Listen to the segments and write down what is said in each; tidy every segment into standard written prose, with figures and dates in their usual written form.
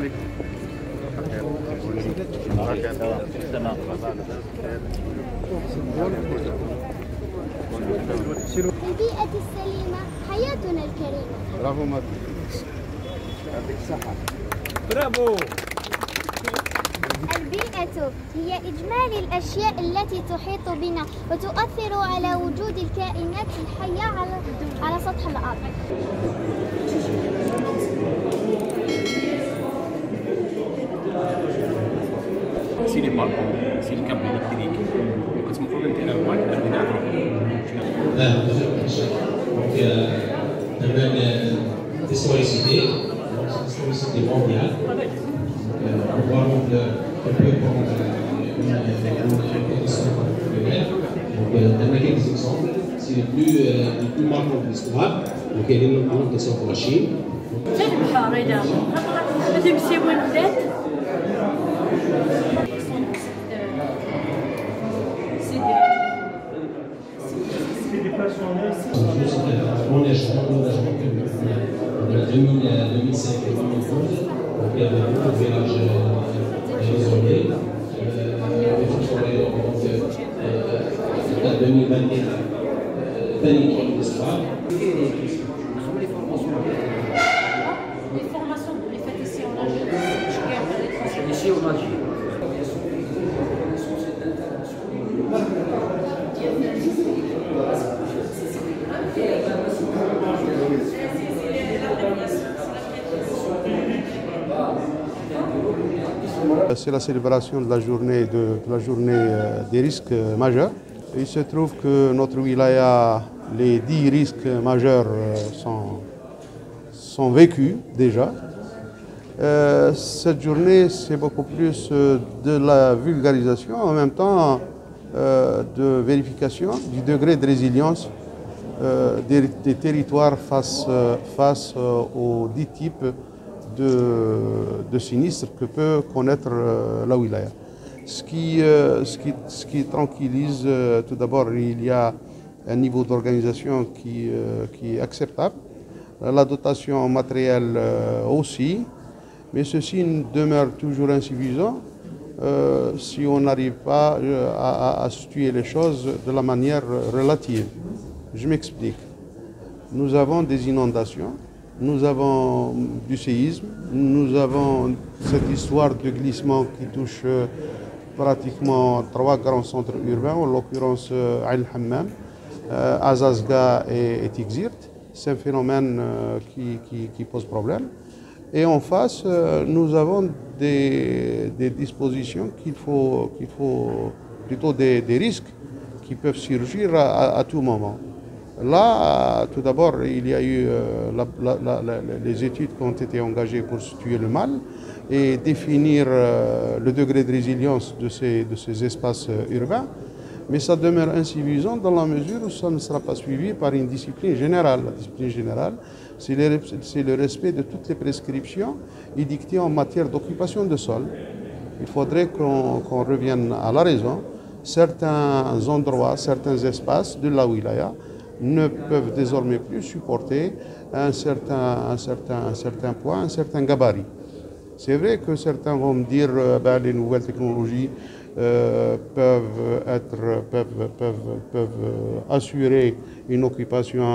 البيئة السليمة حياتنا الكريمة. برافو يعطيك الصحة. برافو. البيئة هي إجمالي الأشياء التي تحيط بنا وتؤثر على وجود الكائنات الحية على سطح الأرض. سي لي بالكون سي الكابل الكتريك كتمفروض انت الالوان البناء donc l'historicité mondiale. On voit un peu comment on a quelques exemples. C'est le plus marquant de l'histoire. Donc il y a une augmentation pour la Chine. En 2005 et 2011, il y avait beaucoup de villages isolés. En 2021, panique l'histoire. Les formations, vous les faites ici en Algérie? Ici en Algérie. C'est la célébration de la journée, des risques majeurs. Il se trouve que notre wilaya, les 10 risques majeurs sont vécus déjà. Cette journée, c'est beaucoup plus de la vulgarisation, en même temps de vérification du degré de résilience des territoires face aux 10 types de sinistres que peut connaître la wilaya. Ce qui tranquillise, tout d'abord, il y a un niveau d'organisation qui est acceptable, la dotation matérielle aussi, mais ceci demeure toujours insuffisant si on n'arrive pas à situer les choses de la manière relative. Je m'explique. Nous avons des inondations, nous avons du séisme, nous avons cette histoire de glissement qui touche pratiquement 3 grands centres urbains, en l'occurrence Aïn Hammam, Azazga et Tigzirt. C'est un phénomène qui pose problème. Et en face, nous avons des dispositions plutôt des risques qui peuvent surgir à tout moment. Là, tout d'abord, il y a eu les études qui ont été engagées pour situer le mal et définir le degré de résilience de ces espaces urbains. Mais ça demeure insuffisant dans la mesure où ça ne sera pas suivi par une discipline générale. La discipline générale, c'est le respect de toutes les prescriptions édictées en matière d'occupation de sol. Il faudrait qu'on revienne à la raison. Certains endroits, certains espaces de la wilaya ne peuvent désormais plus supporter un certain poids, un certain gabarit. C'est vrai que certains vont me dire que les nouvelles technologies peuvent assurer une occupation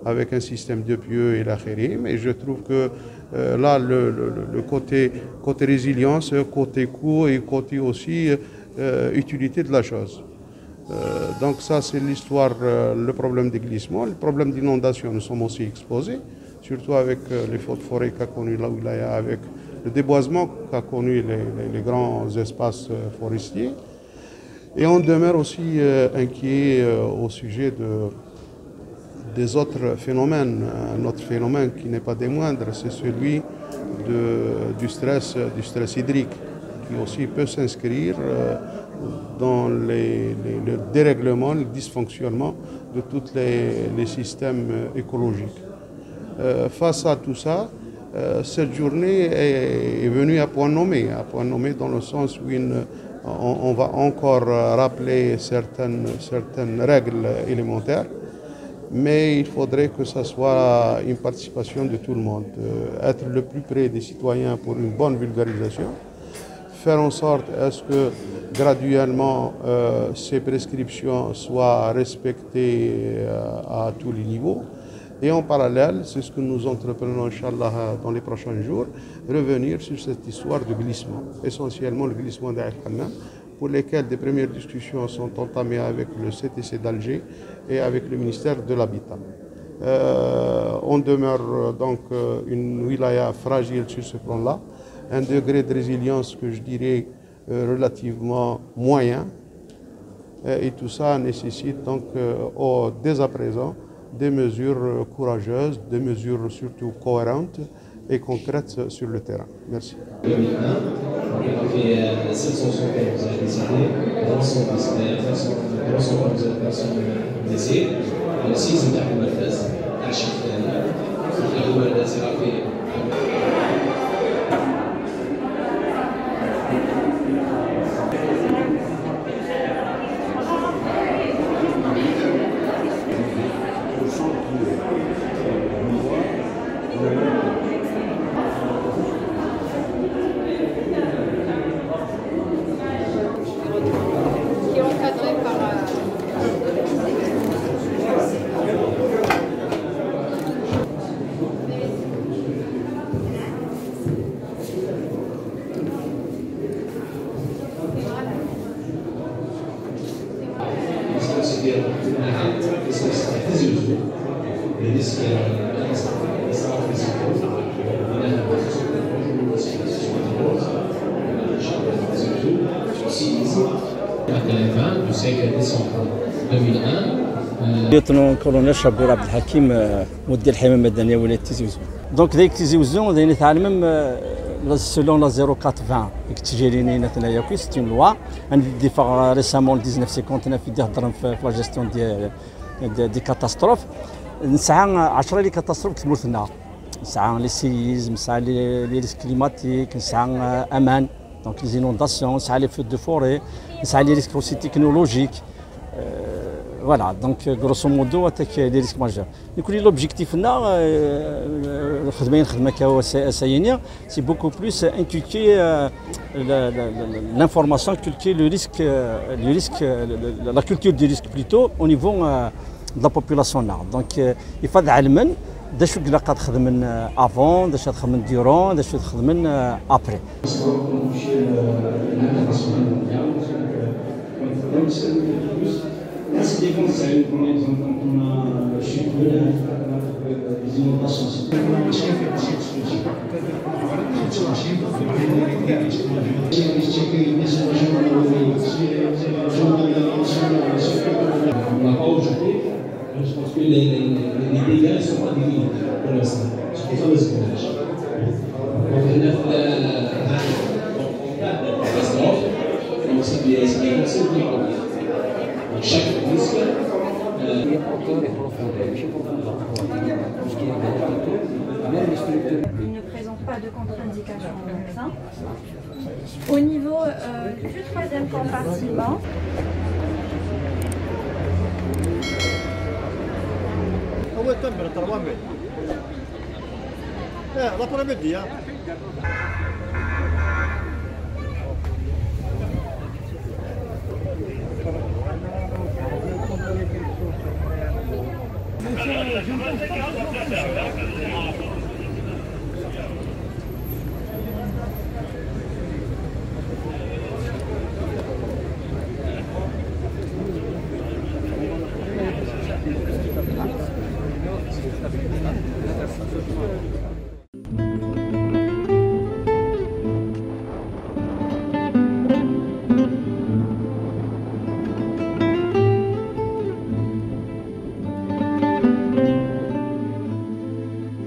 avec un système de pieux et la khérim, mais je trouve que là le côté résilience, côté coût et côté aussi utilité de la chose. Donc ça c'est l'histoire, le problème des glissements, le problème d'inondation, nous sommes aussi exposés, surtout avec les feux de forêt qu'a connu la wilaya, avec le déboisement qu'a connu les grands espaces forestiers. Et on demeure aussi inquiet au sujet des autres phénomènes. Un autre phénomène qui n'est pas des moindres, c'est celui du stress hydrique, qui aussi peut s'inscrire dans le dérèglement, le dysfonctionnement de tous les systèmes écologiques. Face à tout ça, cette journée est venue à point nommé dans le sens où on va encore rappeler certaines règles élémentaires mais il faudrait que ce soit une participation de tout le monde, être le plus près des citoyens pour une bonne vulgarisation, faire en sorte à ce que graduellement ces prescriptions soient respectées à tous les niveaux. Et en parallèle, c'est ce que nous entreprenons, Inch'Allah, dans les prochains jours, revenir sur cette histoire de glissement, essentiellement le glissement d'Al-Hammam, pour lesquels des premières discussions sont entamées avec le CTC d'Alger et avec le ministère de l'Habitat. On demeure donc une wilaya fragile sur ce plan-là, un degré de résilience que je dirais relativement moyen, et tout ça nécessite donc dès à présent des mesures courageuses, des mesures surtout cohérentes et concrètes sur le terrain. Merci. 2001, on a fait 771 décédés, 300 personnes blessées. aussi سنتعلم الناس تاع الشفان نتعلم الناس راه ليوتنون كولونيل شابور عبد الحكيم مدير الحمايه المدنيه ولايه تيزي وزون دونك دايك تيزي وزون دايني تعلم سولون لا 0420 تجيريني نتنايا كي سيت اون لوا عندي فا ريسامون 1959 في هضرنا في لا جيستيون دي كاتاستروف نسعى 10 لي كاتاستروف تمرتنا نسعى لي سيزم نسعى لي ريسك كليماتيك نسعى امان دونك لي زينونداسيون نسعى لي فو دو فوري نسعى لي ريسك اوسي تكنولوجيك Voilà, donc grosso modo, attaque des risques majeurs. Donc l'objectif c'est beaucoup plus inculquer l'information, inculquer le risque, la culture du risque plutôt au niveau de la population. Donc il faut d'allemen des choses que قد خدمنا avant, des choses خدمنا durant, des choses خدمنا après. Est-ce que vous savez, par exemple, quand on a chute de l'air, les inondations, c'est pas mal, c'est fait cette solution. Cette solution, on n'a pas aujourd'hui, je pense que les dégâts ne sont pas divisés pour l'instant. C'est pour ça le scandage. Donc, on a la catastrophe, donc c'est des concepts de l'économie. Chaque risque il ne présente pas de contre-indication au médecin. Au niveau du troisième compartiment,